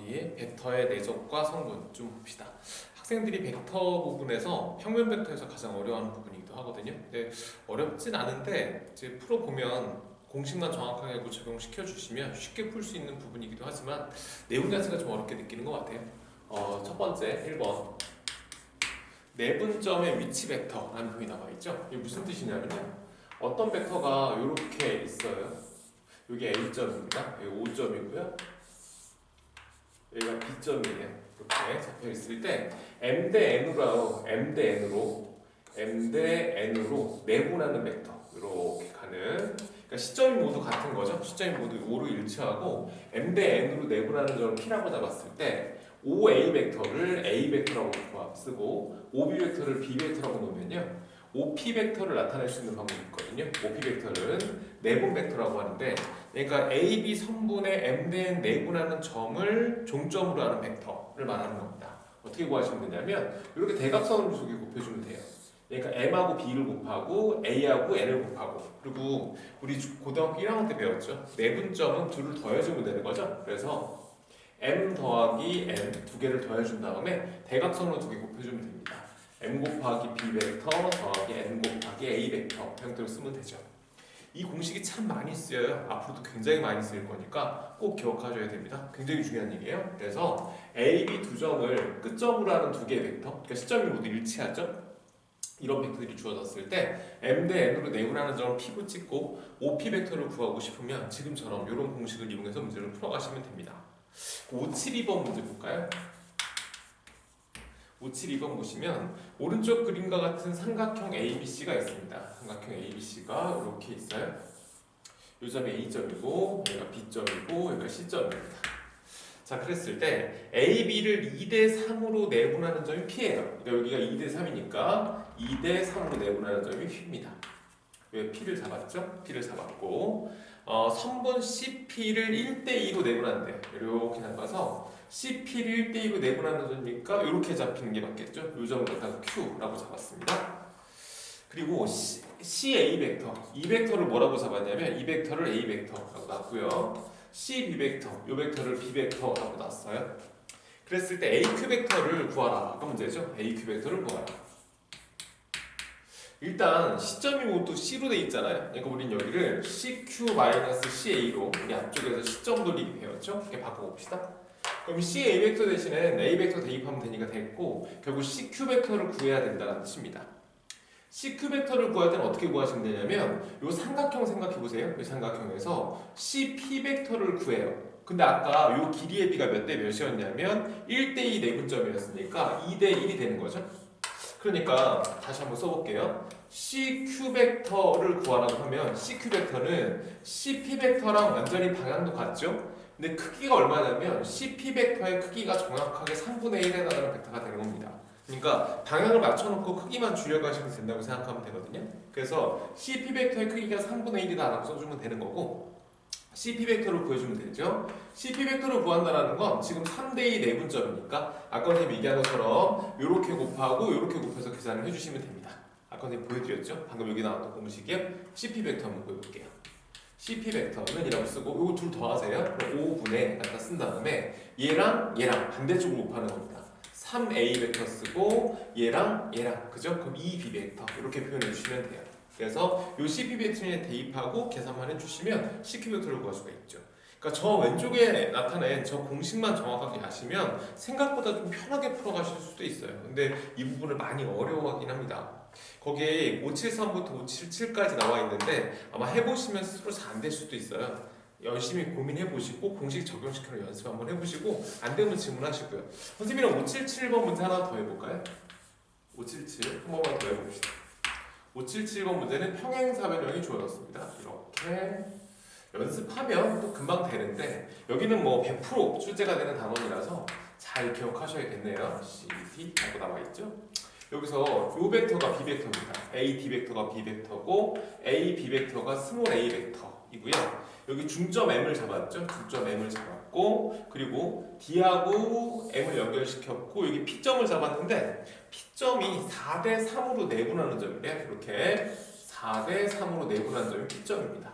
더하기 벡터의 내적과 성분 좀 봅시다. 학생들이 벡터 부분에서 평면 벡터에서 가장 어려워하는 부분이기도 하거든요. 근데 어렵진 않은데 이제 풀어보면 공식만 정확하게 알고 적용시켜 주시면 쉽게 풀 수 있는 부분이기도 하지만 내용 자체가 좀 어렵게 느끼는 것 같아요. 첫 번째 1번 내분점의 위치 벡터라는 표현이 나와 있죠. 이게 무슨 뜻이냐면요. 어떤 벡터가 이렇게 있어요. 여기 A점입니다. 여기 O점이고요. 여기가 B점이에요. 이렇게 잡혀 있을 때 M 대 N으로 내분하는 벡터 이렇게 가는, 그러니까 시점이 모두 같은 거죠. 시점이 모두 O로 일치하고 M 대 N으로 내분하는 점을 P라고 잡았을 때 OA 벡터를 A 벡터라고 쓰고 OB 벡터를 B 벡터라고 놓으면요. OP 벡터를 나타낼 수 있는 방법이 있거든요. OP 벡터는 내분 벡터라고 하는데, 그러니까 AB 선분의 M 대 N 내분하는 점을 종점으로 하는 벡터를 말하는 겁니다. 어떻게 구하시면 되냐면 이렇게 대각선으로 두 개 곱해주면 돼요. 그러니까 M하고 B를 곱하고 A하고 N을 곱하고, 그리고 우리 고등학교 1학년 때 배웠죠. 내분점은 둘을 더해주면 되는 거죠. 그래서 M 더하기 N 두 개를 더해준 다음에 대각선으로 두 개 곱해주면 됩니다. M 곱하기 B 벡터 더하기 N 곱하기 A 벡터 형태로 쓰면 되죠. 이 공식이 참 많이 쓰여요. 앞으로도 굉장히 많이 쓰일 거니까 꼭 기억하셔야 됩니다. 굉장히 중요한 얘기예요. 그래서 A, B 두 점을 끝점으로 하는 두 개의 벡터, 그러니까 시점이 모두 일치하죠. 이런 벡터들이 주어졌을 때 M 대 N으로 내분하는 점을 P로 찍고 OP 벡터를 구하고 싶으면 지금처럼 이런 공식을 이용해서 문제를 풀어가시면 됩니다. 572번 문제 볼까요? 572번 보시면 오른쪽 그림과 같은 삼각형 ABC가 있습니다. 삼각형 ABC가 이렇게 있어요. 이 점이 A점이고 여기가 B점이고 여기가 C점입니다. 자, 그랬을 때 AB를 2대3으로 내분하는 점이 P예요. 그러니까 여기가 2대3이니까 2대3으로 내분하는 점이 P입니다. 왜 P를 잡았죠? P를 잡았고 선분 CP를 1대2로 내분하는데 이렇게 잡아서 CP를 1대2로 내분하는 점이니까 이렇게 잡히는 게 맞겠죠? 이 점을 갖다가 Q라고 잡았습니다. 그리고 CA 벡터, 이 벡터를 뭐라고 잡았냐면 이 벡터를 A 벡터라고 놨고요. CB 벡터, 이 벡터를 B 벡터라고 놨어요. 그랬을 때 AQ 벡터를 구하라. 아까 문제죠? AQ 벡터를 구하라. 일단 시점이 모두 C로 돼 있잖아요. 그러니까 우린 여기를 CQ-CA로 우리 앞쪽에서 시점 돌리기 배웠죠? 이렇게 바꿔봅시다. 그럼 CA 벡터 대신에 A 벡터 대입하면 되니까 됐고, 결국 CQ 벡터를 구해야 된다는 뜻입니다. CQ 벡터를 구할 때는 어떻게 구하시면 되냐면 이 삼각형 생각해보세요. 이 삼각형에서 CP 벡터를 구해요. 근데 아까 이 길이의 비가 몇 대 몇이었냐면 1대2 내분점이었으니까 2대1이 되는 거죠. 그러니까 다시 한번 써볼게요. CQ 벡터를 구하라고 하면 CQ 벡터는 CP 벡터랑 완전히 방향도 같죠? 근데 크기가 얼마냐면 CP 벡터의 크기가 정확하게 3분의 1에 해당하는 벡터가 되는 겁니다. 그러니까 방향을 맞춰놓고 크기만 줄여가시면 된다고 생각하면 되거든요. 그래서 CP 벡터의 크기가 3분의 1이다 라고 써주면 되는 거고, CP 벡터를 구해주면 되죠. CP 벡터를 구한다는 건 지금 3대2 내분점이니까 아까 선생님이 얘기한 것처럼 이렇게 곱하고 이렇게 곱해서 계산을 해주시면 됩니다. 아까 선생님 보여드렸죠? 방금 여기 나왔던 공식이요. CP 벡터 한번 보여볼게요. CP 벡터는 이라고 쓰고 이거 둘 더하세요. 5분의 갖다 쓴 다음에 얘랑 반대쪽으로 곱하는 겁니다. 3A 벡터 쓰고 얘랑 그죠? 그럼 2B 벡터 이렇게 표현해 주시면 돼요. 그래서 이 CP 벡터에 대입하고 계산만 해주시면 CQ 벡터를 구할 수가 있죠. 그러니까 저 왼쪽에 나타낸 저 공식만 정확하게 아시면 생각보다 좀 편하게 풀어가실 수도 있어요. 근데 이 부분을 많이 어려워하긴 합니다. 거기에 573부터 577까지 나와 있는데 아마 해보시면 스스로 잘 안 될 수도 있어요. 열심히 고민해보시고 공식 적용시키는 연습 한번 해보시고 안 되면 질문하시고요. 선생님이랑 577번 문제 하나 더 해볼까요? 577 한 번만 더 해봅시다. 577번 문제는 평행사변형이 주어졌습니다. 이렇게 연습하면 또 금방 되는데 여기는 뭐 100% 출제가 되는 단원이라서 잘 기억하셔야겠네요. CT 라고 나와있죠? 여기서 이 벡터가 B 벡터입니다. AT 벡터가 B 벡터고 A, B 벡터가 스몰 a 벡터이고요. 여기 중점 M을 잡았죠? 중점 M을 잡았고 그리고 D하고 M을 연결시켰고 여기 P점을 잡았는데 P점이 4대3으로 내분하는 점이래요. 이렇게 4대3으로 내분하는 점이 P점입니다.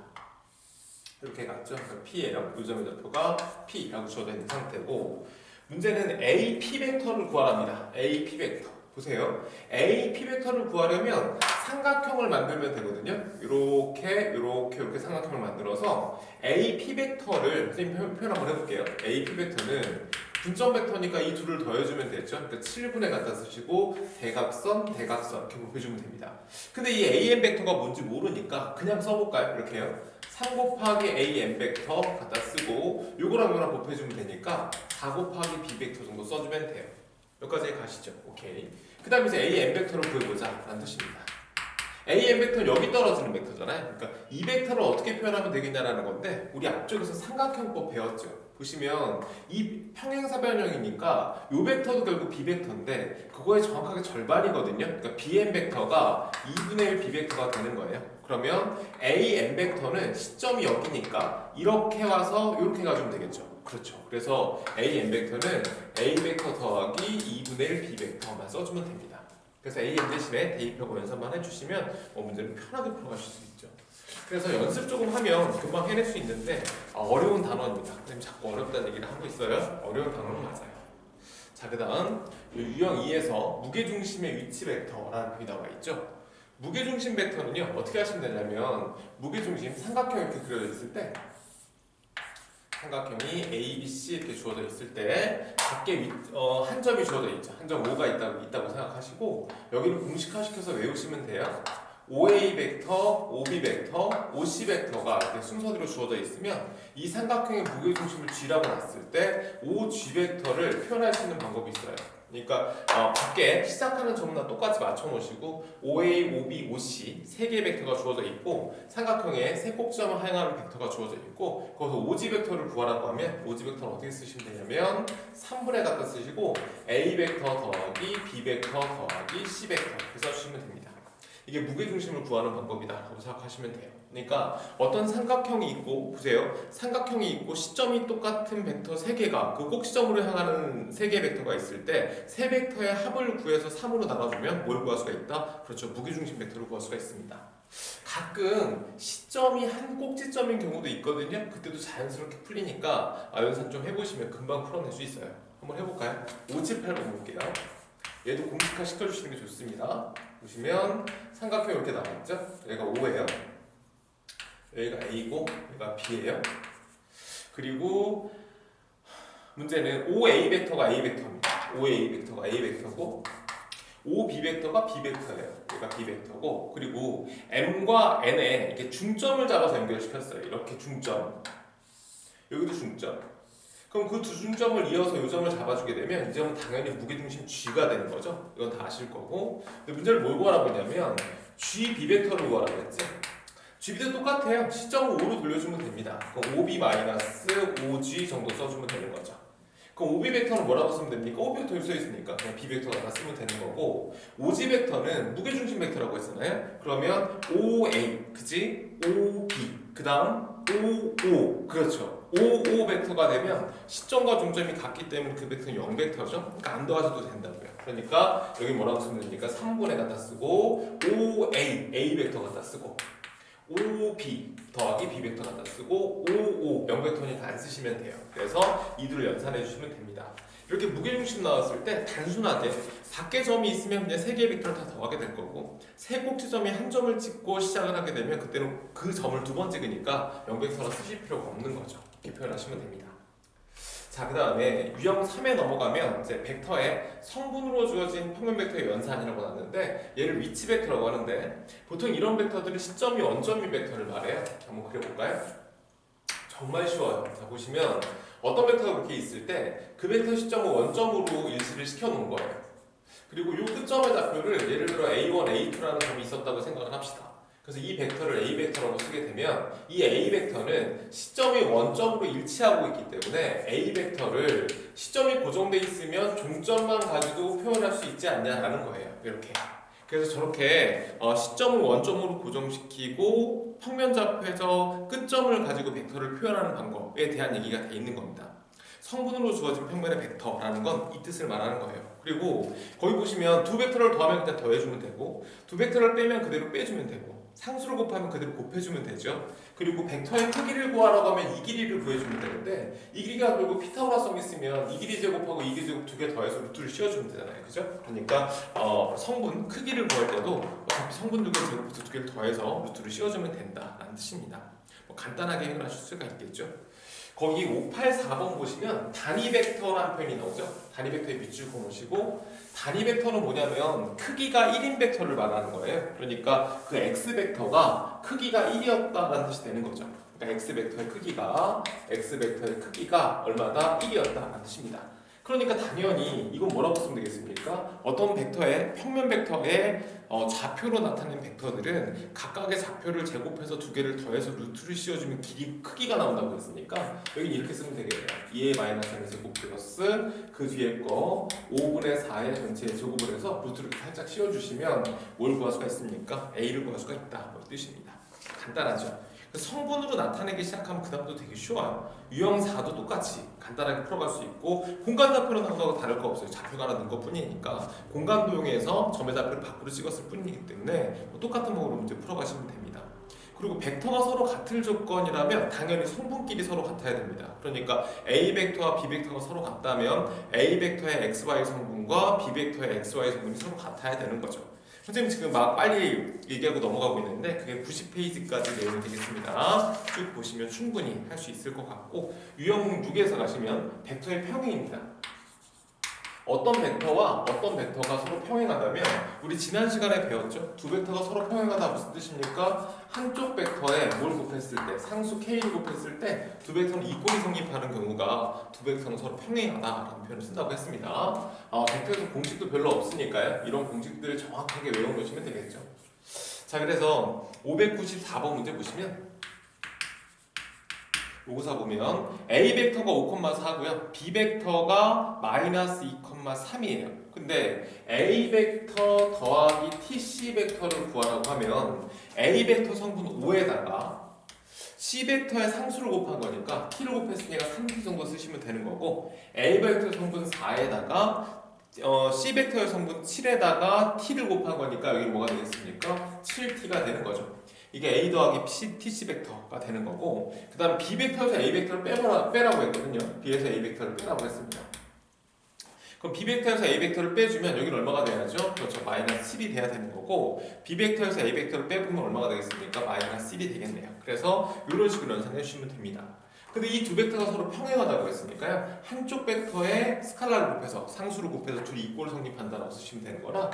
이렇게 갔죠. 그러니까 P예요. 요점의 좌표가 P라고 주어져 있는 상태고 문제는 AP 벡터를 구하랍니다. AP 벡터. 보세요. AP 벡터를 구하려면 삼각형을 만들면 되거든요. 이렇게 삼각형을 만들어서 AP 벡터를 선생님 표현 한번 해볼게요. AP 벡터는 분점 벡터니까 이 둘을 더해주면 되죠. 그러니까 7분의 갖다 쓰시고 대각선 이렇게 곱해주면 됩니다. 근데 이 AM 벡터가 뭔지 모르니까 그냥 써볼까요? 이렇게 해요. 3 곱하기 AM 벡터 갖다 쓰고 요거랑 요거랑 곱해주면 되니까 4 곱하기 B 벡터 정도 써주면 돼요. 여기까지 가시죠. 오케이. 그 다음에 이제 AM 벡터를 구해보자 라는 뜻입니다. AM 벡터는 여기 떨어지는 벡터잖아요. 그러니까 이 벡터를 어떻게 표현하면 되겠냐라는 건데 우리 앞쪽에서 삼각형법 배웠죠. 보시면 이 평행사변형이니까 이 벡터도 결국 B 벡터인데 그거의 정확하게 절반이거든요. 그러니까 BM 벡터가 2분의 1 B 벡터가 되는 거예요. 그러면 AM 벡터는 시점이 여기니까 이렇게 와서 이렇게 가주면 되겠죠. 그렇죠. 그래서 AM 벡터는 A 벡터 더하기 2분의 1 B 벡터만 써주면 됩니다. 그래서 AM 대신에 대입하고 연산만 해주시면 문제를 편하게 풀어가실 수 있죠. 그래서 연습 조금 하면 금방 해낼 수 있는데 어려운 단어입니다. 선생님 자꾸 어렵다는 얘기를 하고 있어요. 어려운 단어는 맞아요. 자, 그 다음 유형 2에서 무게중심의 위치 벡터라는 표현이 나와 있죠. 무게중심 벡터는요 어떻게 하시면 되냐면 무게중심 삼각형 이렇게 그려져 있을 때 삼각형이 A, B, C 이렇게 주어져 있을 때 밖에 한 점이 주어져 있죠. 한 점 O가 있다고 생각하시고 여기를 공식화시켜서 외우시면 돼요. OA 벡터, OB 벡터, OC 벡터가 이렇게 순서대로 주어져 있으면 이 삼각형의 무게중심을 G라고 놨을 때 OG 벡터를 표현할 수 있는 방법이 있어요. 그러니까 밖에 시작하는 점은 똑같이 맞춰 놓으시고 OA, OB, OC 세 개의 벡터가 주어져 있고 삼각형에 세 꼭지점을 하행하는 벡터가 주어져 있고 거기서 OG 벡터를 구하라고 하면 OG 벡터는 어떻게 쓰시면 되냐면 3분의 갖다 쓰시고 A 벡터 더하기 B 벡터 더하기 C 벡터 이렇게 써주시면 됩니다. 이게 무게중심을 구하는 방법이다라고 생각하시면 돼요. 그러니까 어떤 삼각형이 있고 보세요. 삼각형이 있고 시점이 똑같은 벡터 3개가 그 꼭지점으로 향하는 3개의 벡터가 있을 때 세 벡터의 합을 구해서 3으로 나눠주면 뭘 구할 수가 있다? 그렇죠. 무게중심 벡터를 구할 수가 있습니다. 가끔 시점이 한 꼭지점인 경우도 있거든요. 그때도 자연스럽게 풀리니까 연산 좀 해보시면 금방 풀어낼 수 있어요. 한번 해볼까요? 58번 볼게요. 얘도 공식화 시켜주시는 게 좋습니다. 보시면 삼각형 이렇게 나와있죠? 여기가 O예요. 여기가 A고 여기가 B예요. 그리고 문제는 OA 벡터가 A 벡터입니다. OA 벡터가 A 벡터고 OB 벡터가 B 벡터예요. 여기가 B 벡터고 그리고 M과 N에 이렇게 중점을 잡아서 연결시켰어요. 이렇게 중점. 여기도 중점. 그럼 그 두 중점을 이어서 이 점을 잡아주게 되면 이 점은 당연히 무게중심 G가 되는 거죠. 이건 다 아실 거고. 근데 문제를 뭘 구하라고 했냐면 G, B 벡터를 구하라고 했지. G도 똑같아요. 시점을 5로 돌려주면 됩니다. 그럼 OB-OG 정도 써주면 되는 거죠. 그럼 OB 벡터는 뭐라고 쓰면 됩니까? OB 벡터 여기 써있으니까 그냥 B 벡터 갖다 쓰면 되는 거고 OG 벡터는 무게중심 벡터라고 했잖아요. 그러면 OA, 그지? OB, 그 다음 OO, 그렇죠. OO 벡터가 되면 시점과 중점이 같기 때문에 그 벡터는 0벡터죠. 그러니까 안 더하셔도 된다고요. 그러니까 여기 뭐라고 쓰면 됩니까? 3분의 갖다 쓰고 OA, A 벡터 갖다 쓰고 OB 더하기 B 벡터 갖다 쓰고 OO 0벡터니까 안 쓰시면 돼요. 그래서 이들을 연산해 주시면 됩니다. 이렇게 무게중심 나왔을 때 단순하게 밖에 점이 있으면 그냥 세 개의 벡터를 다 더하게 될 거고 세 꼭지점이 한 점을 찍고 시작을 하게 되면 그때는 그 점을 두 번 찍으니까 0벡터라 쓰실 필요가 없는 거죠. 이렇게 표현하시면 됩니다. 자, 그 다음에 유형 3에 넘어가면 이제 벡터의 성분으로 주어진 평면 벡터의 연산이라고 나왔는데 얘를 위치 벡터라고 하는데 보통 이런 벡터들은 시점이 원점인 벡터를 말해요. 한번 그려볼까요? 정말 쉬워요. 자, 보시면 어떤 벡터가 그렇게 있을 때 그 벡터 시점을 원점으로 일치를 시켜 놓은 거예요. 그리고 이 끝점의 좌표를 예를 들어 A1, A2라는 점이 있었다고 생각을 합시다. 그래서 이 벡터를 A 벡터라고 쓰게 되면 이 A 벡터는 시점이 원점으로 일치하고 있기 때문에 A 벡터를 시점이 고정돼 있으면 종점만 가지고 표현할 수 있지 않냐라는 거예요. 이렇게. 그래서 저렇게 시점을 원점으로 고정시키고 평면 좌표에서 끝점을 가지고 벡터를 표현하는 방법에 대한 얘기가 돼 있는 겁니다. 성분으로 주어진 평면의 벡터라는 건 이 뜻을 말하는 거예요. 그리고 거기 보시면 두 벡터를 더하면 그냥 더해주면 되고 두 벡터를 빼면 그대로 빼주면 되고 상수를 곱하면 그대로 곱해주면 되죠. 그리고 벡터의 크기를 구하라고 하면 이 길이를 구해주면 되는데 이 길이가 결국 피타고라성이 있으면 이 길이 제곱하고 이 길이 제곱 두 개 더해서 루트를 씌워주면 되잖아요. 그죠? 그러니까 성분 크기를 구할 때도 어차피 성분 두 개 제곱해서 두 개를 더해서 루트를 씌워주면 된다라는 뜻입니다. 뭐 간단하게 해결하실 수가 있겠죠. 거기 584번 보시면 단위 벡터라는 표현이 나오죠. 단위 벡터의 밑줄 그어놓으시고 단위 벡터는 뭐냐면 크기가 1인 벡터를 말하는 거예요. 그러니까 그 x 벡터가 크기가 1이었다라는 뜻이 되는 거죠. 그러니까 x 벡터의 크기가 얼마다 1이었다라는 뜻입니다. 그러니까 당연히 이건 뭐라고 쓰면 되겠습니까? 어떤 벡터의 평면 벡터의 좌표로 나타낸 벡터들은 각각의 좌표를 제곱해서 두 개를 더해서 루트를 씌워주면 크기가 나온다고 했으니까 여기 이렇게 쓰면 되겠네요. 2의 마이너스 3의 제곱 플러스 그 뒤에 거 5분의 4의 전체의 제곱을 해서 루트를 살짝 씌워주시면 뭘 구할 수가 있습니까? A를 구할 수가 있다. 뭐 뜻입니다. 간단하죠? 성분으로 나타내기 시작하면 그 다음부터 되게 쉬워요. 유형 4도 똑같이 간단하게 풀어갈 수 있고 공간 좌표로 나온 거하고 다를 거 없어요. 좌표가 하나 넣은 것 뿐이니까 공간 도용해서 점의 좌표를 밖으로 찍었을 뿐이기 때문에 똑같은 방법으로 문제 풀어가시면 됩니다. 그리고 벡터가 서로 같을 조건이라면 당연히 성분끼리 서로 같아야 됩니다. 그러니까 A 벡터와 B 벡터가 서로 같다면 A 벡터의 XY 성분과 B 벡터의 XY 성분이 서로 같아야 되는 거죠. 선생님 지금 막 빨리 얘기하고 넘어가고 있는데 그게 90페이지까지 내용이 되겠습니다. 쭉 보시면 충분히 할 수 있을 것 같고 유형 6에서 가시면 벡터의 평행입니다. 어떤 벡터와 어떤 벡터가 서로 평행하다면 우리 지난 시간에 배웠죠? 두 벡터가 서로 평행하다 무슨 뜻입니까? 한쪽 벡터에 뭘 곱했을 때 상수 K를 곱했을 때 두 벡터는 이꼴이 성립하는 경우가 두 벡터는 서로 평행하다라는 표현을 쓴다고 했습니다. 벡터에서 공식도 별로 없으니까요. 이런 공식들을 정확하게 외워놓으시면 되겠죠. 자, 그래서 594번 문제 보시면 요거사 보면 A 벡터가 5,4고요. B 벡터가 마이너스 2,3이에요. 근데 A 벡터 더하기 TC 벡터를 구하라고 하면 A 벡터 성분 5에다가 C 벡터의 상수를 곱한 거니까 T를 곱했으니까 3T 정도 쓰시면 되는 거고 A 벡터 성분 4에다가 C 벡터의 성분 7에다가 T를 곱한 거니까 여기 뭐가 되겠습니까? 7T가 되는 거죠. 이게 A 더하기 TC 벡터가 되는 거고 그 다음 B 벡터에서 A 벡터를 빼라고 했거든요. B에서 A 벡터를 빼라고 했습니다. 그럼 B 벡터에서 A 벡터를 빼주면 여기는 얼마가 돼야죠? 그렇죠. 마이너스 7이 돼야 되는 거고 B 벡터에서 A 벡터를 빼보면 얼마가 되겠습니까? 마이너스 1이 되겠네요. 그래서 이런 식으로 연산해 주시면 됩니다. 근데 이 두 벡터가 서로 평행하다고 했으니까요. 한쪽 벡터에 스칼라를 곱해서 상수를 곱해서 둘이 이꼴 성립한다라고 쓰시면 되는 거라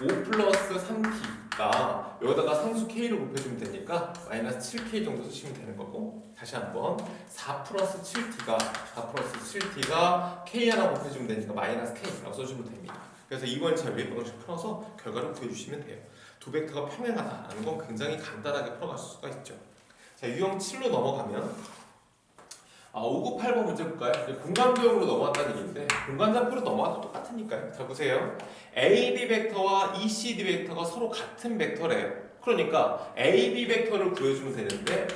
5 플러스 3t가 여기다가 상수 k를 곱해주면 되니까 마이너스 7k 정도 쓰시면 되는 거고 다시 한번 4 플러스 7t가 k 하나 곱해주면 되니까 마이너스 k라고 써주면 됩니다. 그래서 이번 전리 방식 풀어서 결과를 구해주시면 돼요. 두 벡터가 평행하다라는 건 굉장히 간단하게 풀어갈 수가 있죠. 자, 유형 7로 넘어가면 598번 문제 볼까요? 공간 도형으로 넘어갔다는 얘기인데 공간 좌표로 넘어가도 똑같으니까요. 자, 보세요. AB 벡터와 ECD 벡터가 서로 같은 벡터래요. 그러니까 AB 벡터를 구해주면 되는데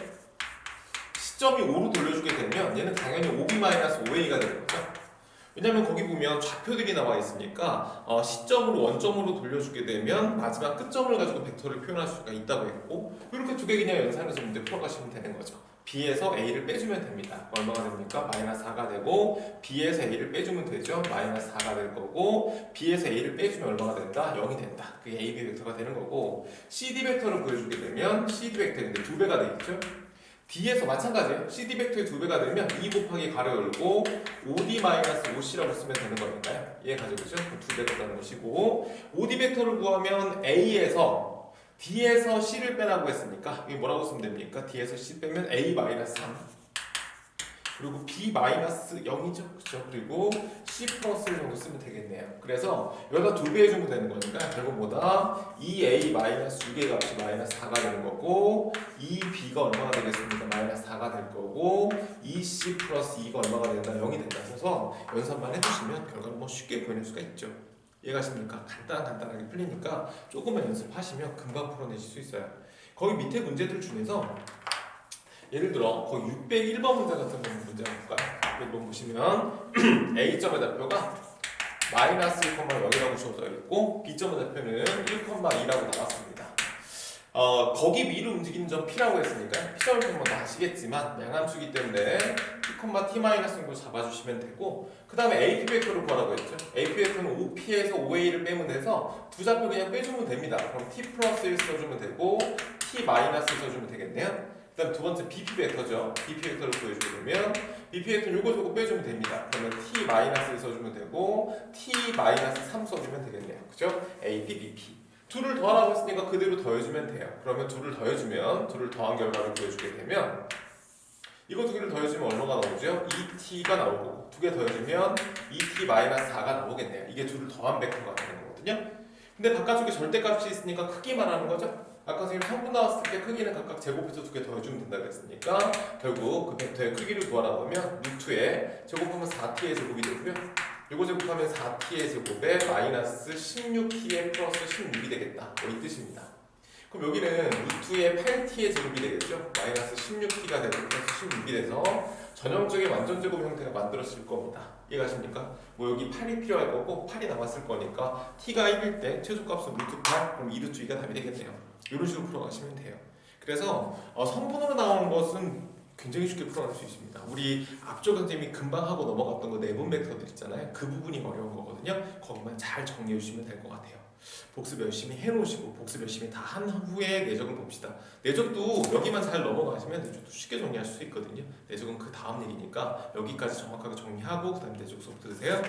시점이 5로 돌려주게 되면 얘는 당연히 OB-5A가 되는 거죠. 왜냐면 거기 보면 좌표들이 나와 있으니까 시점으로 원점으로 돌려주게 되면 마지막 끝점을 가지고 벡터를 표현할 수가 있다고 했고 이렇게 두 개 그냥 연산해서 문제 풀어가시면 되는 거죠. B에서 A를 빼주면 됩니다. 얼마가 됩니까? 마이너스 4가 되고 B에서 A를 빼주면 되죠. 마이너스 4가 될 거고 B에서 A를 빼주면 얼마가 된다? 0이 된다. 그게 AB 벡터가 되는 거고 CD 벡터를 구해주게 되면 CD 벡터인데 2배가 되겠죠? D에서 마찬가지예요. CD 벡터의 2배가 되면 2 곱하기 가로 열고 5D-5C라고 쓰면 되는 거니까요. 이해가죠? 그죠? 2배 곱하는 것이고 5D 벡터를 구하면 A에서 D에서 C를 빼라고 했으니까 이게 뭐라고 쓰면 됩니까? D에서 C 빼면 A-3 그리고 B-0이죠. 그렇죠? 그리고 C 플러스 정도 쓰면 되겠네요. 그래서 여기다 2배 해주면 되는 거니까 결국 뭐다? 2A-6의 값이 마이너스 4가 되는 거고 2B가 얼마가 되겠습니까? 마이너스 4가 될 거고 2C 플러스 2가 얼마가 된다? 0이 된다. 그래서 연산만 해주시면 결과를 뭐 쉽게 보낼 수가 있죠. 이해가십니까? 간단하게 풀리니까 조금만 연습하시면 금방 풀어내실 수 있어요. 거기 밑에 문제들 중에서 예를 들어 거기 601번 문제 같은 문제 볼까요? 601번 보시면 A점의 좌표가 마이너스 1,0이라고 주어져 있고 B점의 좌표는 1,2라고 나왔습니다. 거기 위로 움직이는 점 P라고 했으니까 P점을 보면 다 아시겠지만 양함수기 때문에 P, T-정도 잡아주시면 되고 그 다음에 AP 벡터를 구하라고 했죠. AP 벡터는 OP에서 OA를 빼면 돼서 두 좌표 그냥 빼주면 됩니다. 그럼 T 플러스 1 써주면 되고 T 마이너스 써주면 되겠네요. 그 다음 두 번째 BP 벡터죠. BP 벡터를 구해주게 되면 BP 벡터는 요거 저거 빼주면 됩니다. 그러면 T 마이너스 1 써주면 되고 T 마이너스 3 써주면 되겠네요. 그죠? AP, BP 둘을 더하라고 했으니까 그대로 더해주면 돼요. 그러면 둘을 더해주면 둘을 더한 결과를 구해주게 되면 이거 두 개를 더해주면 얼마가 나오죠? 2t가 나오고 두 개 더해주면 2t-4가 나오겠네요. 이게 둘을 더한 벡터가 되는 거거든요. 근데 바깥쪽에 절대값이 있으니까 크기 말하는 거죠. 아까 선생님 성분 나왔을 때 크기는 각각 제곱해서 두 개 더해주면 된다고 했으니까 결국 그 벡터의 크기를 구하라고 하면 루트에 제곱하면 4t의 제곱이 되고요. 이거 제곱하면 4t의 제곱에 마이너스 16t의 플러스 16이 되겠다. 이 뜻입니다. 그럼 여기는 루트의 8t의 제곱이 되겠죠. 마이너스 16t가 되고 플러스 16이 돼서 전형적인 완전제곱 형태가 만들어질 겁니다. 이해가십니까? 뭐 여기 8이 필요할 거고 8이 남았을 거니까 t가 1일 때 최소값은 루트 8 그럼 2루트 2가 답이 되겠네요. 이런 식으로 풀어가시면 돼요. 그래서 성분으로 나오는 것은 굉장히 쉽게 풀어낼 수 있습니다. 우리 앞쪽 선생님이 금방 하고 넘어갔던 거 내분 벡터들 있잖아요. 그 부분이 어려운 거거든요. 거기만 잘 정리해 주시면 될 것 같아요. 복습 열심히 해놓으시고 복습 열심히 다 한 후에 내적을 봅시다. 내적도 여기만 잘 넘어가시면 내적도 쉽게 정리할 수 있거든요. 내적은 그 다음 얘기니까 여기까지 정확하게 정리하고 그 다음에 내적 수업 들으세요.